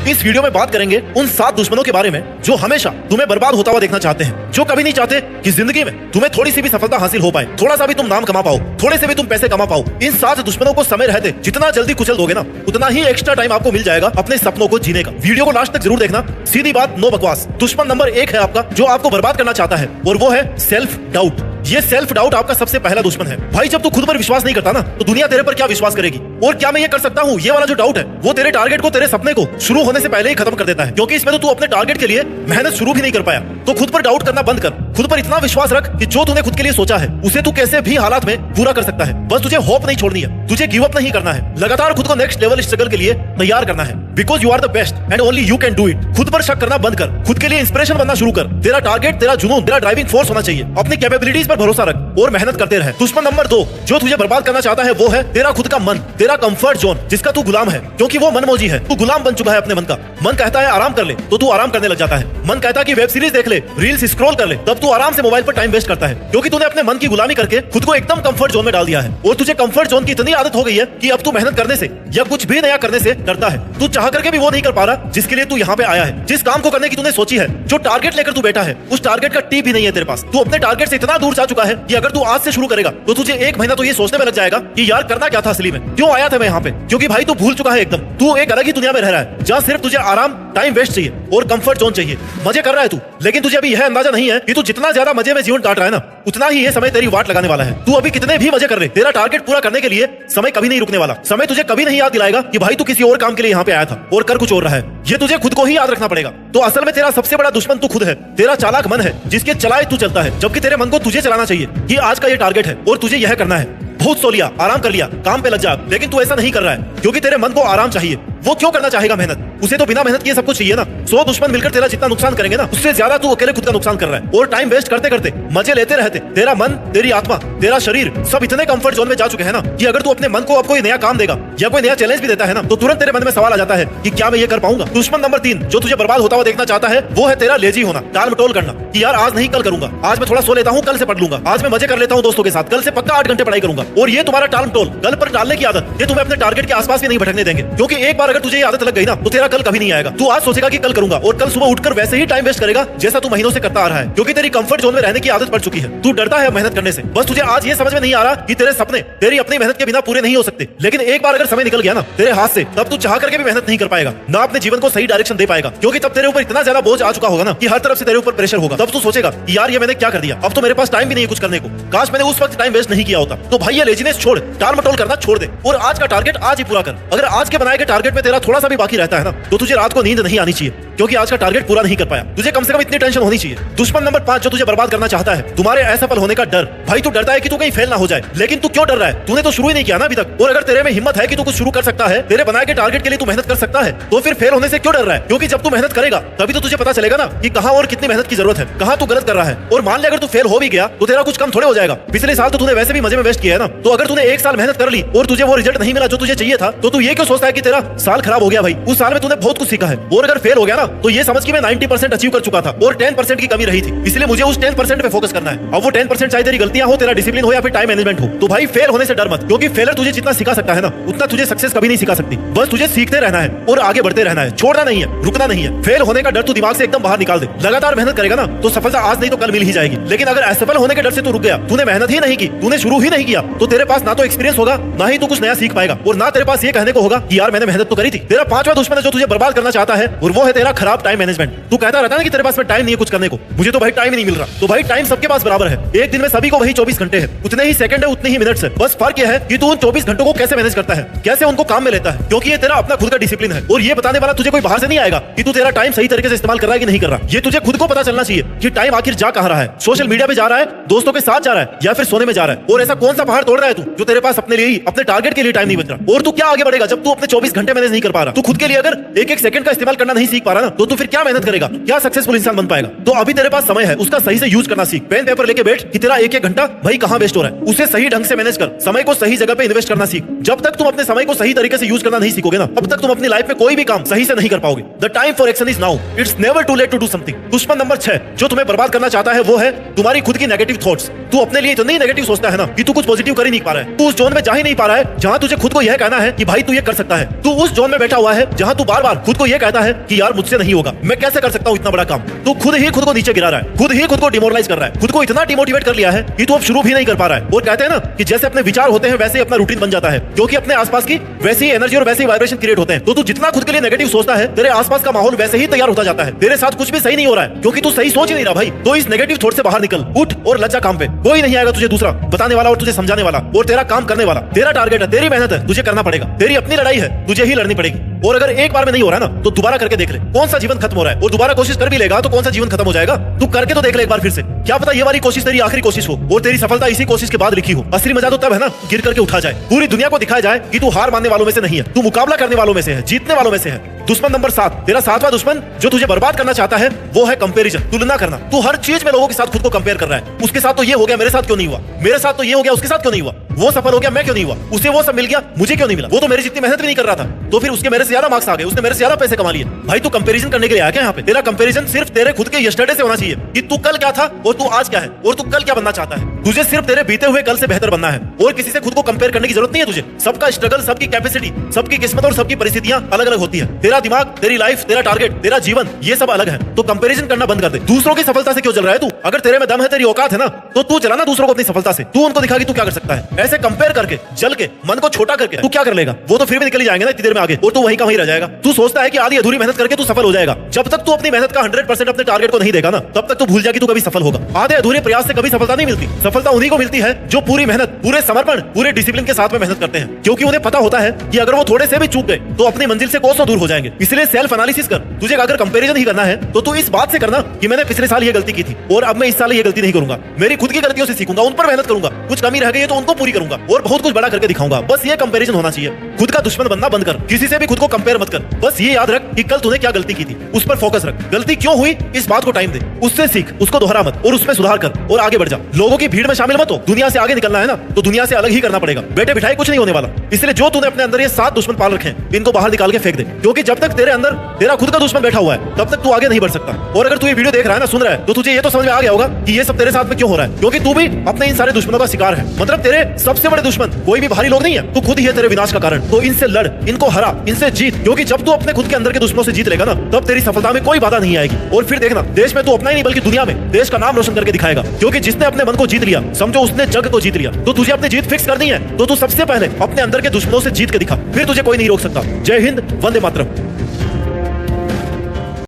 इस वीडियो में बात करेंगे उन 7 दुश्मनों के बारे में जो हमेशा तुम्हें बर्बाद होता हुआ देखना चाहते हैं, जो कभी नहीं चाहते कि जिंदगी में तुम्हें थोड़ी सी भी सफलता हासिल हो पाए, थोड़ा सा भी तुम नाम कमा पाओ, थोड़े से भी तुम पैसे कमा पाओ। इन 7 दुश्मनों को समय रहते जितना जल्दी कुचल दोगे ना, उतना ही एक्स्ट्रा टाइम आपको मिल जाएगा अपने सपनों को जीने का। वीडियो को लास्ट तक जरूर देखना। सीधी बात, नो बकवास। दुश्मन नंबर 1 है आपका, जो आपको बर्बाद करना चाहता है, और वो है सेल्फ डाउट। ये सेल्फ डाउट आपका सबसे पहला दुश्मन है। भाई जब तू खुद पर विश्वास नहीं करता ना, तो दुनिया तेरे पर क्या विश्वास करेगी? और क्या मैं ये कर सकता हूँ, ये वाला जो डाउट है वो तेरे टारगेट को, तेरे सपने को शुरू होने से पहले ही खत्म कर देता है, क्योंकि इसमें तो तू अपने टारगेट के लिए मेहनत शुरू भी नहीं कर पाया। तो खुद पर डाउट करना बंद कर, खुद पर इतना विश्वास रख कि जो तूने खुद के लिए सोचा है उसे तू कैसे भी हालात में पूरा कर सकता है। बस तुझे होप नहीं छोड़नी है, तुझे गिव अप नहीं करना है, लगातार खुद को नेक्स्ट लेवल स्ट्रगल के लिए तैयार करना है। Because you are the best and only you can do it. खुद पर शक करना बंद कर, खुद के लिए इंस्पिरेशन बनना शुरू कर। तेरा टारगेट, तेरा जुनून, तेरा ड्राइविंग फोर्स होना चाहिए। अपनी कैपेबिलिटीज पर भरोसा रख और मेहनत करते रहे। दुश्मन नंबर 2 जो तुझे बर्बाद करना चाहता है वो है तेरा खुद का मन, तेरा कंफर्ट जोन, जिसका तू गुलाम है, क्योंकि वो मनमौजी है। तू गुलाम बन चुका है अपने मन का। मन कहता है आराम कर ले, तो तू आराम करने लग जाता है। मन कहता है कि वेब सीरीज देख ले, रील्स स्क्रॉल कर ले, तब तू आराम से मोबाइल पर टाइम वेस्ट करता है, क्योंकि तूने अपने मन की गुलामी करके खुद को एकदम कंफर्ट जोन में डाल दिया है। और तुझे कंफर्ट जोन की इतनी आदत हो गई है कि अब तू मेहनत करने से या कुछ भी नया करने से डरता है। तू चाह करके भी वो नहीं कर पा रहा जिसके लिए तू यहाँ पे आया है। जिस काम को करने की तूने सोची है, जो टारगेट लेकर तू बैठा है, उस टारगेट का टी भी नहीं है तेरे पास। तू अपने टारगेट से इतना दूर जा चुका है कि अगर तू आज से शुरू करेगा तो तुझे 1 महीना तो ये सोचने में लग जाएगा कि यार करना क्या था असली में, क्यों आया था मैं यहाँ पे। क्योंकि भाई तू भूल चुका है एकदम। तू एक अलग ही दुनिया में रह रहा है, जहाँ सिर्फ तुझे आराम, टाइम वेस्ट चाहिए और कंफर्ट जोन चाहिए। मजे कर रहा है तू, लेकिन तुझे अभी यह अंदाजा नहीं है कि तू जितना ज्यादा मजे में जीवन काट रहा है ना, उतना ही ये समय तेरी वाट लगाने वाला है। तू अभी कितने भी मजे कर ले, तेरा टारगेट पूरा करने के लिए समय कभी नहीं रुकने वाला। समय तुझे कभी नहीं याद दिलाएगा कि भाई तू किसी और काम के लिए यहाँ पे आया था और कर कुछ और रहा है। ये तुझे खुद को ही याद रखना पड़ेगा। तो असल में तेरा सबसे बड़ा दुश्मन तू खुद है। तेरा चालाक मन है जिसके चलाए तू चलता है, जबकि तेरे मन को तुझे चलाना चाहिए कि आज का ये टारगेट है और तुझे यह करना है। बहुत सो लिया, आराम कर लिया, काम पे लग जा, लेकिन तू ऐसा नहीं कर रहा है, क्योंकि तेरे मन को आराम चाहिए। वो क्यों करना चाहेगा मेहनत? उसे तो बिना मेहनत किए सब कुछ चाहिए ना। 100 दुश्मन मिलकर तेरा जितना नुकसान करेंगे ना, उससे ज्यादा तू अकेले खुद का नुकसान कर रहा है। और टाइम वेस्ट करते करते, मजे लेते रहते, तेरा मन, तेरी आत्मा, तेरा शरीर सब इतने कंफर्ट जोन में जा चुके हैं ना कि अगर तू अपने मन को अब कोई नया काम देगा या कोई नया चैलेंज भी देता है ना, तो तुरंत तेरे मन में सवाल आ जाता है कि क्या मैं ये कर पाऊंगा। दुश्मन नंबर 3 जो तुझे बर्बाद होता हुआ देखना चाहता है वो है तेरा लेजी होना, टाल मटोल करना कि यार आज नहीं कल करूंगा, आज मैं थोड़ा सो लेता हूँ, कल से पढ़ लूंगा, आज मैं मजे कर लेता हूँ दोस्तों के साथ, कल से पक्का 8 घंटे पढ़ाई करूंगा। और ये तुम्हारा टाल मटोल, कल पर टालने की आदत, ये तुम्हें अपने टारगेट के आसपास भी नहीं भटकने देंगे। क्योंकि एक बार अगर तुझे ये आदत लग गई ना, तो तेरा कल कभी नहीं आएगा। तू आज सोचेगा कि कल करूंगा और कल सुबह उठकर वैसे ही टाइम वेस्ट करेगा जैसा तू महीनों से करता आ रहा है, क्योंकि तेरी कंफर्ट जोन में रहने की आदत पड़ चुकी है। तू डरता है मेहनत करने से। बस तुझे आज ये समझ में नहीं आ रहा कि तेरे सपने तेरी अपनी मेहनत के बिना पूरे नहीं हो सकते। लेकिन एक बार अगर समय निकल गया ना तेरे हाथ से, तब तू चाह करके भी मेहनत नहीं कर पाएगा, ना अपने जीवन को सही डायरेक्शन दे पाएगा, क्योंकि तब तेरे ऊपर इतना ज्यादा बोझ आ चुका होगा ना कि हर तरफ से तेरे ऊपर प्रेशर होगा। तब तू सोचेगा कि यार ये मैंने क्या कर दिया, अब तो मेरे पास टाइम भी नहीं है कुछ करने को, काश मैंने उस वक्त टाइम वेस्ट नहीं किया होता। तो भाई ये लेजीनेस छोड़, टाल मटोल करना छोड़ दे और आज का टारगेट आज ही पूरा कर। अगर आज के बनाए गए टारगेट में तेरा थोड़ा सा भी बाकी रहता है ना, तो तुझे रात को नींद नहीं आनी चाहिए, क्योंकि आज का टारगेट पूरा नहीं कर पाया। तुझे कम से कम इतनी टेंशन होनी चाहिए। दुश्मन नंबर 5 जो तुझे बर्बाद करना चाहता है, तुम्हारे असफल होने का डर। भाई तू डरता है कि तू कहीं फेल ना हो जाए, लेकिन तू क्यों डर रहा है? तूने तो शुरू ही नहीं किया ना अभी तक। और अगर तेरे में हिम्मत है कि तू कुछ शुरू कर सकता है, तेरे बनाए गए टारगेट के लिए तू मेहनत कर सकता है, तो फिर फेल होने से क्यों डर रहा है? क्योंकि जब तू मेहनत करेगा तभी तो तुझे पता चलेगा ना कि कहां और कितनी मेहनत की जरूरत है, कहां तू गलत कर रहा है। और मान ले अगर तू फेल हो भी गया तो तेरा कुछ कम थोड़े हो जाएगा। पिछले साल तो तूने वैसे भी मजे में वेस्ट किया है ना, तो अगर तूने 1 साल मेहनत कर ली और तुझे वो रिजल्ट नहीं मिला जो तुझे चाहिए था, तो तू ये क्यों सोचता है कि तेरा साल खराब हो गया? भाई उस साल में तूने बहुत कुछ सीखा है। और अगर फेल हो गया ना, तो ये समझ कि मैं 90% अचीव कर चुका था और 10% की कमी रही थी, इसलिए मुझे उस 10% पे फोकस करना है। अब वो 10% चाहे तेरी गलतियां हो, तेरा डिसिप्लिन हो या फिर टाइम मैनेजमेंट हो। तो भाई फेल होने से डर मत, क्योंकि फेलर तुझे जितना सिखा सकता है ना, उतना तुझे सक्सेस कभी नहीं सिखा सकती। बस तुझे सीखते रहना है और आगे बढ़ते रहना है, छोड़ना नहीं है, रुकना नहीं है। फेल होने का डर तू दिमाग से एकदम बाहर निकाल दे। लगातार मेहनत करेगा ना तो सफलता आज नहीं तो कल मिल ही जाएगी। लेकिन अगर असफल होने के डर से तू रुक गया, तूने मेहनत ही नहीं की, तूने शुरू ही नहीं किया, तो तेरे पास ना तो एक्सपीरियंस होगा, ना ही तू कुछ नया सीख पाएगा, और ना तेरे पास ये कहने को होगा कि यार मैंने मेहनत तो करी थी। तेरा 5वां दुश्मन है जो तुझे बर्बाद करना चाहता है, और वो है तेरा खराब टाइम मैनेजमेंट। तू कहता रहता है कि तेरे पास में टाइम नहीं है कुछ करने को, मुझे तो भाई टाइम ही नहीं मिल रहा। तो भाई टाइम सबके पास बराबर है, एक दिन में सभी को वही 24 घंटे है, उतने ही सेकंड है, उतने ही मिनट्स है। बस फर्क यह है कि तू उन 24 घंटों को कैसे मैनेज करता है, कैसे उनको काम में लेता है, क्योंकि ये तेरा अपना खुद का डिसिप्लिन है। और ये बताने वाला तुझे कोई बाहर से नहीं आएगा कि तू तेरा टाइम सही तरीके से इस्तेमाल कर रहा है कि नहीं कर रहा। ये तुझे खुद को पता चलना चाहिए कि टाइम आखिर जा कहां रहा है। सोशल मीडिया पे जा रहा है, दोस्तों के साथ जा रहा है, या फिर सोने में जा रहा है। और ऐसा कौन सा पहाड़ तोड़ रहा है तू जो तेरे पास अपने लिए ही, अपने टारगेट के लिए टाइम नहीं बच रहा। और तू क्या आगे बढ़ेगा जब तू अपने 24 घंटे मैनेज नहीं कर पा रहा? तू खुद के लिए अगर एक एक सेकंड का इस्तेमाल करना नहीं सीख पा रहा ना तो तू फिर क्या मेहनत करेगा, क्या सक्सेसफुल इंसान बन पाएगा। तो अभी तेरे पास समय है, उसका सही से यूज करना सीख। पेन पेपर लेके बैठ कि तेरा एक एक घंटा भाई कहाँ वेस्ट हो रहा है, उसे सही ढंग से मैनेज कर, समय को सही जगह पे इन्वेस्ट करना सीख। जब तक तुम अपने समय को सही तरीके से यूज करना नहीं सीखोगे ना, तब तक तुम अपनी लाइफ में कोई भी काम सही से नहीं कर पाओगे। The time for action is now, it's never too late to do something. दुश्मन नंबर 6 जो तुम्हें बर्बाद करना चाहता है वो है तुम्हारी खुद की नेगेटिव थॉट्स। तू अपने लिए इतनी नेगेटिव सोचता है ना कि तू कुछ पॉजिटिव कर ही नहीं पा रहा है। तू उस जोन में जा ही नहीं पा रहा है जहां तुझे खुद को यह कहना है कि भाई तू ये कर सकता है। तू उस जोन में बैठा हुआ है जहां तू बार बार खुद को यह कहता है कि यार मुझसे नहीं होगा, मैं कैसे कर सकता हूं इतना बड़ा काम। तू खुद ही खुद को नीचे गिरा रहा है, खुद ही खुद को डिमोरलाइज कर रहा है, खुद को इतना डिमोटिवेट कर लिया है कि तू अब शुरू भी नहीं कर पा रहा है। और कहते हैं ना कि जैसे अपने विचार होते हैं वैसे ही अपना रूटीन बन जाता है, क्योंकि अपने आसपास की वैसी ही एनर्जी और वैसे ही वाइब्रेशन क्रिएट होते हैं। तो तू जितना खुद के लिए नेगेटिव सोचता है, तेरे आसपास का माहौल वैसे ही तैयार होता जाता है। तेरे साथ कुछ भी सही नहीं हो रहा है क्योंकि तू सही सोच ही नहीं रहा भाई। तो इस नेगेटिव थॉट से बाहर निकल, उठ और लज्जा काम पे। कोई नहीं आएगा तुझे दूसरा बताने वाला और तुझे समझाने वाला और तेरा काम करने वाला। तेरा टारगेट है, तेरी मेहनत है, तुझे करना पड़ेगा। तेरी अपनी लड़ाई है, तुझे ही लड़नी पड़ेगी। और अगर एक बार में नहीं हो रहा ना तो दोबारा करके देख ले कौन सा जीवन खत्म हो रहा है, और दोबारा कोशिश कर भी लेगा तो कौन सा जीवन खत्म हो जाएगा। तू करके तो देख ले एक बार फिर से, क्या पता ये वाली कोशिश तेरी आखिरी कोशिश हो और तेरी सफलता इसी कोशिश के बाद लिखी हो। असली मजा तो तब है ना गिर करके उठा जाए, पूरी दुनिया को दिखाया जाए कि तू हार मानने वालों में से नहीं है, तू मुकाबला करने वालों में से है, जीतने वालों में से है। दुश्मन नंबर 7, तेरा 7वां दुश्मन जो तुझे बर्बाद करना चाहता है वो है कंपैरिजन, तुलना करना। तू हर चीज में लोगों के साथ खुद को कंपेयर कर रहा है। उसके साथ तो ये हो गया, मेरे साथ क्यों नहीं हुआ, मेरे साथ तो ये हो गया, उसके साथ क्यों नहीं हुआ, वो सफल हो गया, मैं क्यों नहीं हुआ, उसे वो सब मिल गया, मुझे क्यों नहीं मिला, वो तो मेरी जितनी मेहनत भी नहीं कर रहा था तो फिर उसके मेरे से ज्यादा मार्क्स आ गए, उसने मेरे से ज्यादा पैसे कमा लिए। भाई तू कंपैरिजन करने के लिए आया क्या यहाँ पे? तेरा कंपैरिजन सिर्फ तेरे खुद के यस्टरडे से होना चाहिए कि तू कल क्या था और तू आज क्या है और तू कल क्या बनना चाहता है। तुझे सिर्फ तेरे बीते हुए कल से बेहतर बनना है और किसी से खुद को कंपेयर करने की जरूरत नहीं है तुझे। सबका स्ट्रगल, सबकी कैपेसिटी, सबकी किस्मत और सबकी परिस्थितियां अलग अलग होती है। तेरा दिमाग, तेरी लाइफ, तेरा टारगेट, तेरा जीवन, ये सब अलग है। तो कंपैरिजन करना बंद कर दे। दूसरों की सफलता से क्यों जल रहा है तू? अगर तेरे में दम है, तेरी औकात है ना, तो तू चलाना दूसरों को अपनी सफलता से। तू उनको दिखा कि तू क्या कर सकता है। ऐसे कंपेयर करके, जल के, मन को छोटा करके तू क्या कर लेगा? वो तो फिर भी निकल ही जाएंगे ना इतनी देर में आगे, और तू वहीं का वहीं रह जाएगा। तू सोचता है कि आधी अधूरी मेहनत करके तू सफल हो जाएगा। जब तक तू अपनी मेहनत का 100% अपने टारगेट को नहीं देगा ना, तब तक तू भूल जा कि तू कभी सफल होगा। आधे अधूरे प्रयास से कभी सफलता नहीं मिलती। सफलता उन्हीं को मिलती है जो पूरी मेहनत, पूरे समर्पण, पूरे डिसिप्लिन के साथ में मेहनत करते हैं, क्योंकि उन्हें पता होता है कि अगर वो थोड़े से भी चूक गए तो अपनी मंजिल से कोसों दूर हो जाएंगे। इसलिए सेल्फ एनालिसिस कर। तुझे अगर कंपैरिजन ही करना है तो तू इस बात से करना कि मैंने पिछले साल ये गलती की थी और अब मैं इस साल ये गलती नहीं करूंगा। मेरी खुद की गलतियों से सीखूंगा, उन पर मेहनत करूंगा, कुछ कमी रह गई है तो उनको पूरी करूंगा और बहुत कुछ बड़ा करके दिखाऊंगा। बस ये कंपैरिजन होना चाहिए। खुद का दुश्मन बनना बंद कर, किसी से भी खुद को कंपेयर मत कर। बस ये याद रख कि कल तूने क्या गलती की थी, उस पर फोकस रख। गलती क्यों हुई इस बात को टाइम दे, उससे सीख, उसको दोहरा मत और उसमें सुधार कर और आगे बढ़ जा। लोगों की भीड़ में शामिल मत हो। दुनिया से आगे निकलना है ना तो दुनिया से अलग ही करना पड़ेगा। बैठे बिठाए कुछ नहीं होने वाला। इसलिए जो तूने अपने अंदर ये 7 दुश्मन पाल रखे हैं, इनको बाहर निकाल के फेंक दे, क्योंकि जब तक तेरे अंदर तेरा खुद का दुश्मन बैठा हुआ है तब तक तू आगे नहीं बढ़ सकता। और अगर तू ये वीडियो देख रहा है ना, सुन रहा है, तो तुझे ये तो समझ में आ गया होगा कि ये सब तेरे साथ में क्यों हो रहा है, क्योंकि तू भी अपने इन सारे दुश्मनों का शिकार है। मतलब तेरे सबसे बड़े दुश्मन कोई भी बाहरी लोग नहीं है, तू खुद ही है तेरे विनाश का कारण। तो इनसे लड़, इनको हरा, इनसे जीत, क्योंकि जब तू अपने खुद के अंदर के दुश्मनों से जीत लेगा ना, तब तेरी सफलता में कोई बाधा नहीं आएगी। और फिर देखना, देश में तू अपना ही नहीं बल्कि दुनिया में देश का नाम रोशन करके दिखाएगा, क्योंकि जिसने अपने मन को जीत लिया समझो उसने जग को जीत लिया। तो तुझे अपनी जीत फिक्स करनी है तो तू सबसे पहले अपने अंदर के दुश्मनों से जीत के दिखा, फिर तुझे कोई नहीं रोक सकता। जय हिंद, वंदे मातरम।